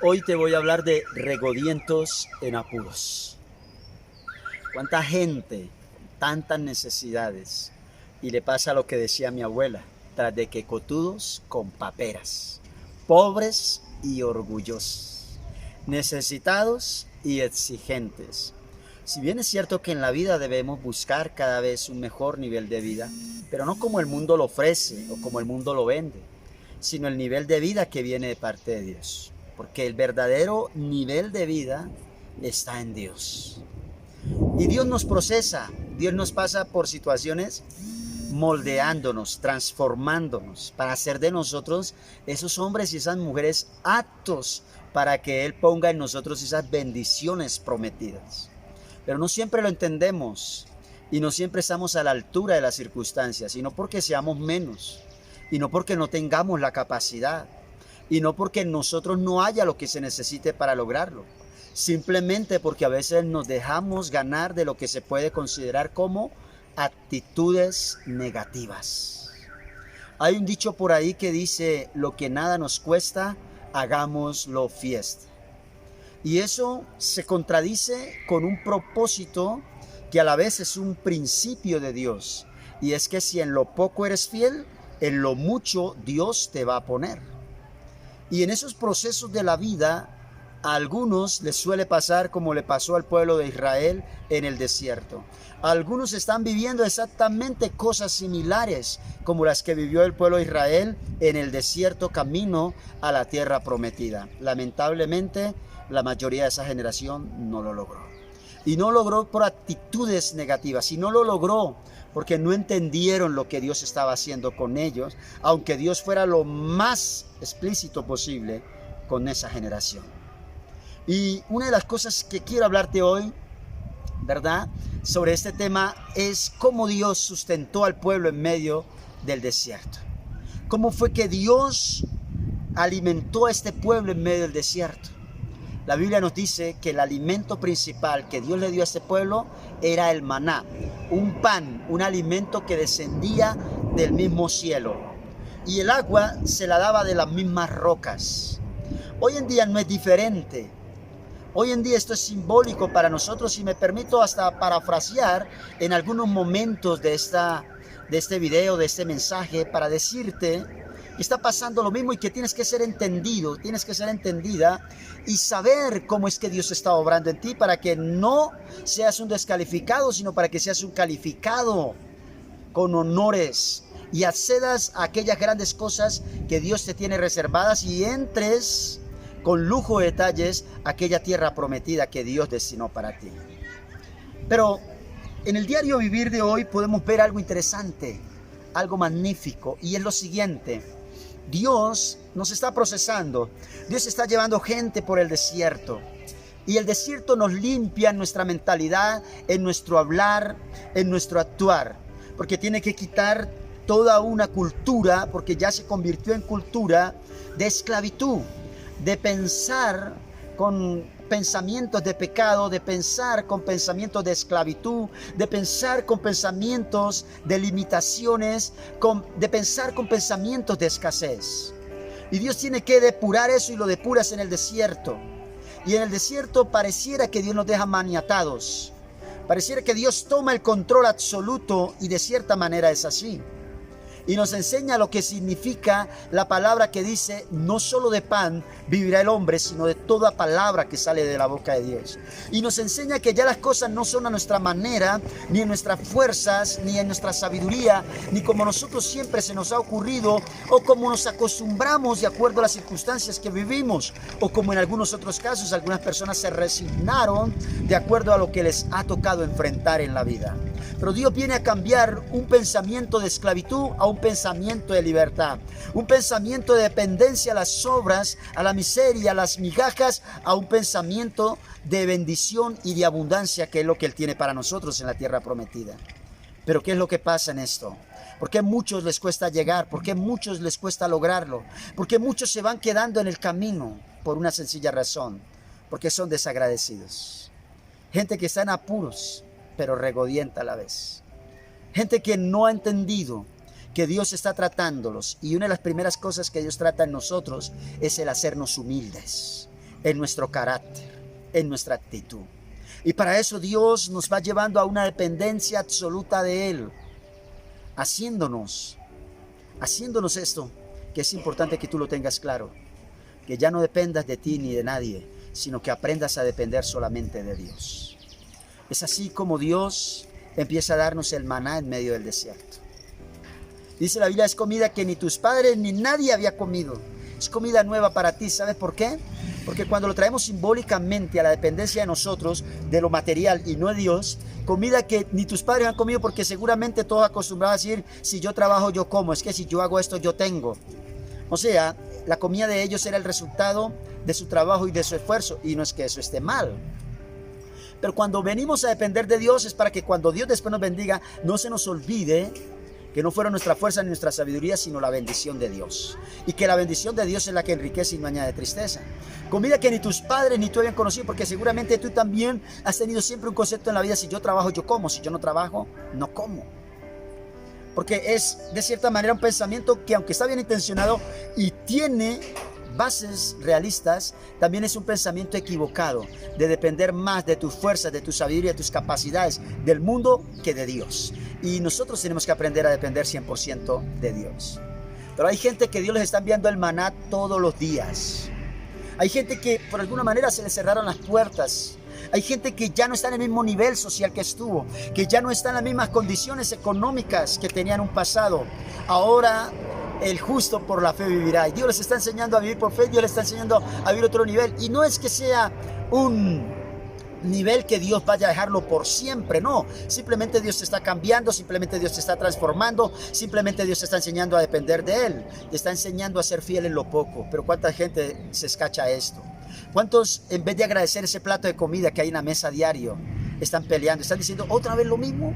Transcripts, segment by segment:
Hoy te voy a hablar de regodientos en apuros. ¿Cuánta gente con tantas necesidades? Y le pasa lo que decía mi abuela, tras de que cotudos con paperas, pobres y orgullosos, necesitados y exigentes. Si bien es cierto que en la vida debemos buscar cada vez un mejor nivel de vida, pero no como el mundo lo ofrece o como el mundo lo vende, sino el nivel de vida que viene de parte de Dios. Porque el verdadero nivel de vida está en Dios. Y Dios nos procesa, Dios nos pasa por situaciones moldeándonos, transformándonos, para hacer de nosotros esos hombres y esas mujeres aptos para que Él ponga en nosotros esas bendiciones prometidas. Pero no siempre lo entendemos y no siempre estamos a la altura de las circunstancias, y no porque seamos menos, y no porque no tengamos la capacidad, y no porque en nosotros no haya lo que se necesite para lograrlo, simplemente porque a veces nos dejamos ganar de lo que se puede considerar como actitudes negativas. Hay un dicho por ahí que dice: lo que nada nos cuesta, hagámoslo fiesta. Y eso se contradice con un propósito que a la vez es un principio de Dios. Y es que si en lo poco eres fiel, en lo mucho Dios te va a poner. Y en esos procesos de la vida, a algunos les suele pasar como le pasó al pueblo de Israel en el desierto. Algunos están viviendo exactamente cosas similares como las que vivió el pueblo de Israel en el desierto camino a la tierra prometida. Lamentablemente, la mayoría de esa generación no lo logró. Y no logró por actitudes negativas, y no lo logró porque no entendieron lo que Dios estaba haciendo con ellos, aunque Dios fuera lo más explícito posible con esa generación. Y una de las cosas que quiero hablarte hoy, ¿verdad?, sobre este tema es cómo Dios sustentó al pueblo en medio del desierto. Cómo fue que Dios alimentó a este pueblo en medio del desierto. La Biblia nos dice que el alimento principal que Dios le dio a este pueblo era el maná, un pan, un alimento que descendía del mismo cielo. Y el agua se la daba de las mismas rocas. Hoy en día no es diferente. Hoy en día esto es simbólico para nosotros, y me permito hasta parafrasear en algunos momentos de este video, de este mensaje, para decirte que está pasando lo mismo y que tienes que ser entendido, tienes que ser entendida y saber cómo es que Dios está obrando en ti, para que no seas un descalificado, sino para que seas un calificado con honores y accedas a aquellas grandes cosas que Dios te tiene reservadas y entres con lujo de detalles a aquella tierra prometida que Dios destinó para ti. Pero en el diario vivir de hoy podemos ver algo interesante, algo magnífico, y es lo siguiente: Dios nos está procesando, Dios está llevando gente por el desierto, y el desierto nos limpia en nuestra mentalidad, en nuestro hablar, en nuestro actuar, porque tiene que quitar toda una cultura, porque ya se convirtió en cultura de esclavitud, de pensar con pensamientos de pecado, de pensar con pensamientos de esclavitud, de pensar con pensamientos de limitaciones, de pensar con pensamientos de escasez. Y Dios tiene que depurar eso, y lo depuras en el desierto. Y en el desierto pareciera que Dios nos deja maniatados. Pareciera que Dios toma el control absoluto, y de cierta manera es así. Y nos enseña lo que significa la palabra que dice: no solo de pan vivirá el hombre, sino de toda palabra que sale de la boca de Dios. Y nos enseña que ya las cosas no son a nuestra manera, ni en nuestras fuerzas, ni en nuestra sabiduría, ni como nosotros siempre se nos ha ocurrido, o como nos acostumbramos de acuerdo a las circunstancias que vivimos, o como en algunos otros casos algunas personas se resignaron de acuerdo a lo que les ha tocado enfrentar en la vida. Pero Dios viene a cambiar un pensamiento de esclavitud a un pensamiento de libertad, un pensamiento de dependencia a las obras, a la miseria, a las migajas, a un pensamiento de bendición y de abundancia, que es lo que Él tiene para nosotros en la tierra prometida. Pero ¿qué es lo que pasa en esto? ¿Por qué a muchos les cuesta llegar? ¿Por qué a muchos les cuesta lograrlo? ¿Por qué muchos se van quedando en el camino? Por una sencilla razón: porque son desagradecidos. Gente que está en apuros, pero regodienta a la vez. Gente que no ha entendido que Dios está tratándolos, y una de las primeras cosas que Dios trata en nosotros es el hacernos humildes, en nuestro carácter, en nuestra actitud. Y para eso Dios nos va llevando a una dependencia absoluta de Él, haciéndonos esto, que es importante que tú lo tengas claro, que ya no dependas de ti ni de nadie, sino que aprendas a depender solamente de Dios. Es así como Dios empieza a darnos el maná en medio del desierto. Dice la Biblia, es comida que ni tus padres ni nadie había comido. Es comida nueva para ti. ¿Sabes por qué? Porque cuando lo traemos simbólicamente a la dependencia de nosotros, de lo material y no de Dios, comida que ni tus padres han comido, porque seguramente todos acostumbrados a decir, si yo trabajo yo como, es que si yo hago esto yo tengo. O sea, la comida de ellos era el resultado de su trabajo y de su esfuerzo, y no es que eso esté mal. Pero cuando venimos a depender de Dios es para que cuando Dios después nos bendiga, no se nos olvide que no fueron nuestra fuerza ni nuestra sabiduría, sino la bendición de Dios. Y que la bendición de Dios es la que enriquece y no añade tristeza. Comida que ni tus padres ni tú habían conocido, porque seguramente tú también has tenido siempre un concepto en la vida, si yo trabajo yo como, si yo no trabajo no como. Porque es de cierta manera un pensamiento que, aunque está bien intencionado y tiene bases realistas, también es un pensamiento equivocado de depender más de tus fuerzas, de tu sabiduría, de tus capacidades, del mundo que de Dios. Y nosotros tenemos que aprender a depender 100% de Dios. Pero hay gente que Dios les está enviando el maná todos los días. Hay gente que por alguna manera se les cerraron las puertas. Hay gente que ya no está en el mismo nivel social que estuvo, que ya no está en las mismas condiciones económicas que tenían un pasado. Ahora el justo por la fe vivirá. Y Dios les está enseñando a vivir por fe, Dios les está enseñando a vivir otro nivel. Y no es que sea un nivel que Dios vaya a dejarlo por siempre, no. Simplemente Dios te está cambiando, simplemente Dios te está transformando, simplemente Dios te está enseñando a depender de Él. Te está enseñando a ser fiel en lo poco. Pero ¿cuánta gente se escacha esto? ¿Cuántos, en vez de agradecer ese plato de comida que hay en la mesa diario, están peleando? Están diciendo otra vez lo mismo,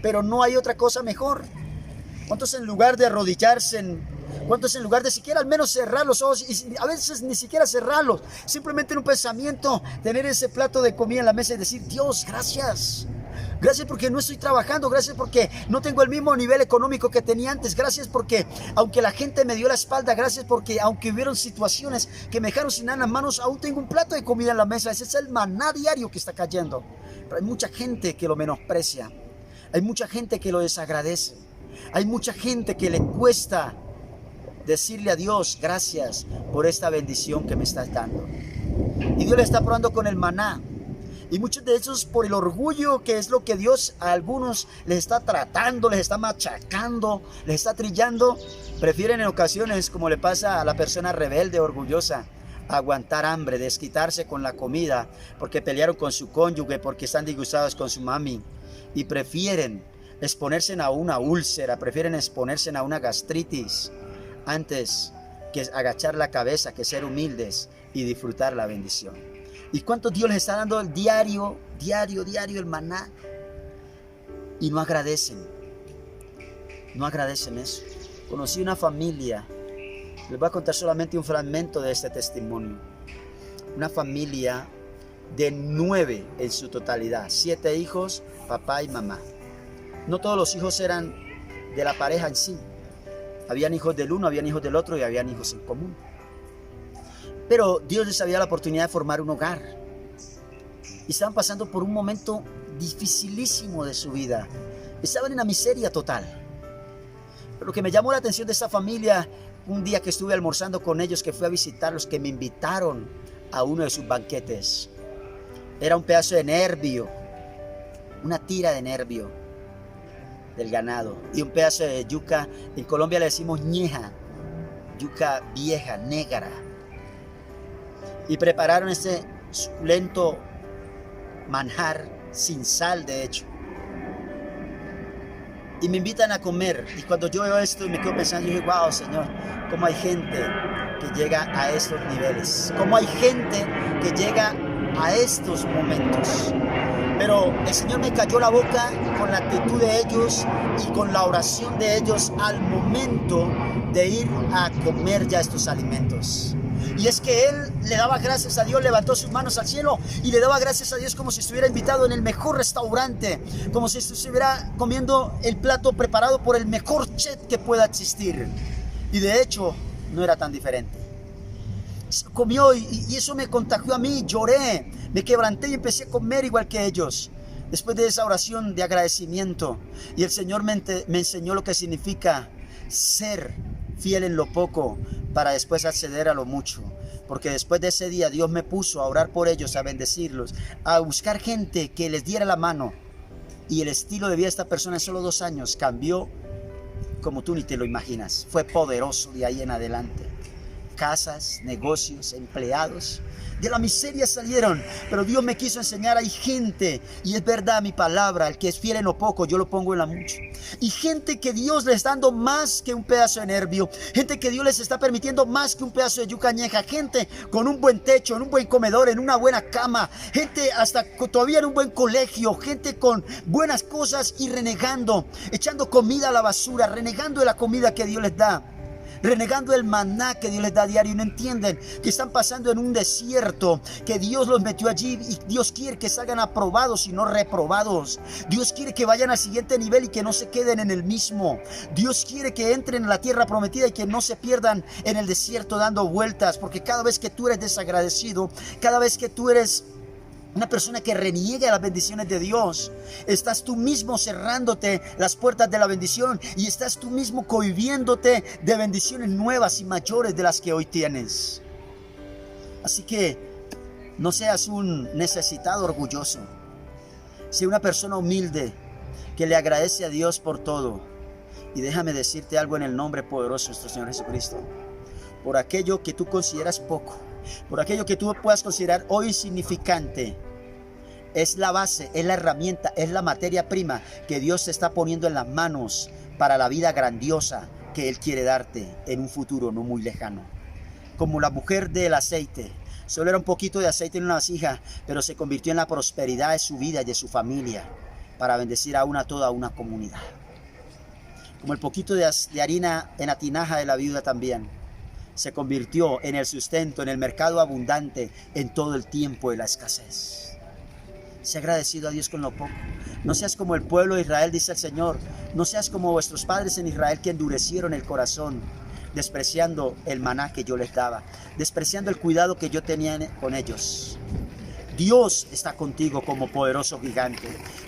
pero no hay otra cosa mejor. ¿Cuántos en lugar de arrodillarse, cuántos en lugar de siquiera al menos cerrar los ojos, y a veces ni siquiera cerrarlos, simplemente en un pensamiento, tener ese plato de comida en la mesa y decir, Dios, gracias. Gracias porque no estoy trabajando, gracias porque no tengo el mismo nivel económico que tenía antes, gracias porque aunque la gente me dio la espalda, gracias porque aunque hubieron situaciones que me dejaron sin nada en las manos, aún tengo un plato de comida en la mesa. Ese es el maná diario que está cayendo. Pero hay mucha gente que lo menosprecia, hay mucha gente que lo desagradece, hay mucha gente que le cuesta decirle a Dios, gracias por esta bendición que me estás dando. Y Dios le está probando con el maná. Y muchos de esos, por el orgullo, que es lo que Dios a algunos les está tratando, les está machacando, les está trillando, prefieren en ocasiones, como le pasa a la persona rebelde, orgullosa, aguantar hambre, desquitarse con la comida, porque pelearon con su cónyuge, porque están disgustados con su mami, y prefieren exponerse a una úlcera, prefieren exponerse a una gastritis, antes que agachar la cabeza, que ser humildes y disfrutar la bendición. ¿Y cuánto Dios les está dando el diario el maná? Y no agradecen. No agradecen eso. Conocí una familia. Les voy a contar solamente un fragmento de este testimonio. Una familia de 9 en su totalidad. 7 hijos, papá y mamá. No todos los hijos eran de la pareja en sí. Habían hijos del uno, habían hijos del otro y habían hijos en común. Pero Dios les había la oportunidad de formar un hogar. Y estaban pasando por un momento dificilísimo de su vida. Estaban en la miseria total. Pero lo que me llamó la atención de esta familia, un día que estuve almorzando con ellos, que fui a visitarlos, que me invitaron a uno de sus banquetes, era un pedazo de nervio, una tira de nervio del ganado y un pedazo de yuca. En Colombia le decimos ñeja, yuca vieja, negra. Y prepararon este suculento manjar, sin sal de hecho. Y me invitan a comer. Y cuando yo veo esto y me quedo pensando, yo digo, wow, Señor, cómo hay gente que llega a estos niveles. Cómo hay gente que llega a estos momentos. Pero el Señor me cayó la boca con la actitud de ellos y con la oración de ellos al momento de ir a comer ya estos alimentos. Y es que él le daba gracias a Dios, levantó sus manos al cielo y le daba gracias a Dios como si estuviera invitado en el mejor restaurante, como si estuviera comiendo el plato preparado por el mejor chef que pueda existir. Y de hecho, no era tan diferente. comió y eso me contagió a mí, lloré, me quebranté y empecé a comer igual que ellos. Después de esa oración de agradecimiento, y el Señor me enseñó lo que significa ser fiel en lo poco para después acceder a lo mucho. Porque después de ese día Dios me puso a orar por ellos, a bendecirlos, a buscar gente que les diera la mano. Y el estilo de vida de esta persona en solo 2 años cambió como tú ni te lo imaginas. Fue poderoso de ahí en adelante. Casas, negocios, empleados, de la miseria salieron, pero Dios me quiso enseñar, hay gente, y es verdad mi palabra, el que es fiel en lo poco, yo lo pongo en la mucho, y gente que Dios les está dando más que un pedazo de nervio, gente que Dios les está permitiendo más que un pedazo de yuca añeja, gente con un buen techo, en un buen comedor, en una buena cama, gente hasta todavía en un buen colegio, gente con buenas cosas y renegando, echando comida a la basura, renegando de la comida que Dios les da, renegando el maná que Dios les da a diario, y no entienden que están pasando en un desierto, que Dios los metió allí y Dios quiere que salgan aprobados y no reprobados. Dios quiere que vayan al siguiente nivel y que no se queden en el mismo. Dios quiere que entren a la tierra prometida y que no se pierdan en el desierto dando vueltas, porque cada vez que tú eres desagradecido, cada vez que tú eres una persona que reniega las bendiciones de Dios, estás tú mismo cerrándote las puertas de la bendición y estás tú mismo cohibiéndote de bendiciones nuevas y mayores de las que hoy tienes. Así que no seas un necesitado orgulloso. Sé una persona humilde que le agradece a Dios por todo. Y déjame decirte algo en el nombre poderoso de nuestro Señor Jesucristo. Por aquello que tú consideras poco, por aquello que tú puedas considerar hoy insignificante, es la base, es la herramienta, es la materia prima que Dios te está poniendo en las manos para la vida grandiosa que Él quiere darte en un futuro no muy lejano. Como la mujer del aceite, solo era un poquito de aceite en una vasija, pero se convirtió en la prosperidad de su vida y de su familia para bendecir a toda una comunidad. Como el poquito de harina en la tinaja de la viuda también se convirtió en el sustento, en el mercado abundante, en todo el tiempo de la escasez. Sé agradecido a Dios con lo poco. No seas como el pueblo de Israel, dice el Señor. No seas como vuestros padres en Israel que endurecieron el corazón, despreciando el maná que yo les daba, despreciando el cuidado que yo tenía con ellos. Dios está contigo como poderoso gigante.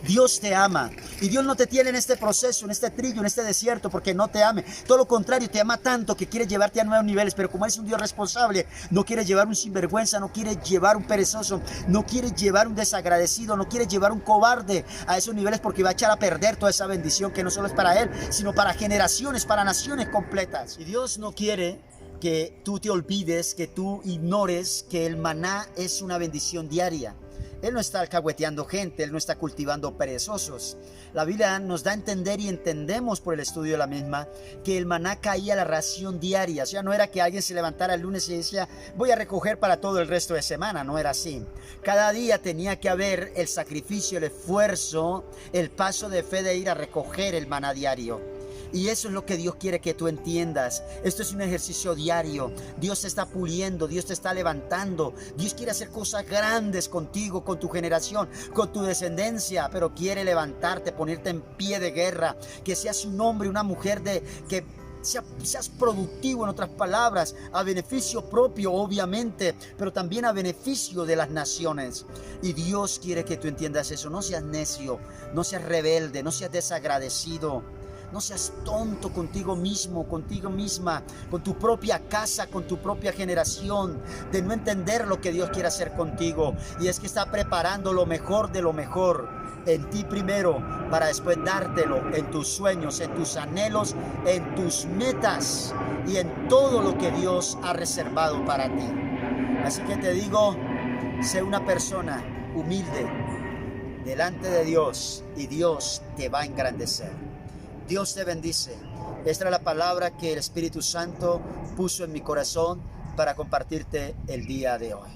Dios te ama. Y Dios no te tiene en este proceso, en este trillo, en este desierto, porque no te ame. Todo lo contrario, te ama tanto que quiere llevarte a nuevos niveles. Pero como es un Dios responsable, no quiere llevar un sinvergüenza, no quiere llevar un perezoso, no quiere llevar un desagradecido, no quiere llevar un cobarde a esos niveles, porque va a echar a perder toda esa bendición que no solo es para él, sino para generaciones, para naciones completas. Y Dios no quiere que tú te olvides, que tú ignores que el maná es una bendición diaria. Él no está alcahueteando gente, Él no está cultivando perezosos. La Biblia nos da a entender y entendemos por el estudio de la misma que el maná caía a la ración diaria. O sea, no era que alguien se levantara el lunes y decía, voy a recoger para todo el resto de semana. No era así. Cada día tenía que haber el sacrificio, el esfuerzo, el paso de fe de ir a recoger el maná diario. Y eso es lo que Dios quiere que tú entiendas. Esto es un ejercicio diario. Dios te está puliendo, Dios te está levantando. Dios quiere hacer cosas grandes contigo, con tu generación, con tu descendencia, pero quiere levantarte, ponerte en pie de guerra, que seas un hombre, una mujer que seas productivo, en otras palabras, a beneficio propio, obviamente, pero también a beneficio de las naciones. Y Dios quiere que tú entiendas eso. No seas necio, no seas rebelde, no seas desagradecido. No seas tonto contigo mismo, contigo misma, con tu propia casa, con tu propia generación, de no entender lo que Dios quiere hacer contigo. Y es que está preparando lo mejor de lo mejor en ti primero, para después dártelo en tus sueños, en tus anhelos, en tus metas y en todo lo que Dios ha reservado para ti. Así que te digo, sé una persona humilde delante de Dios y Dios te va a engrandecer. Dios te bendice. Esta es la palabra que el Espíritu Santo puso en mi corazón para compartirte el día de hoy.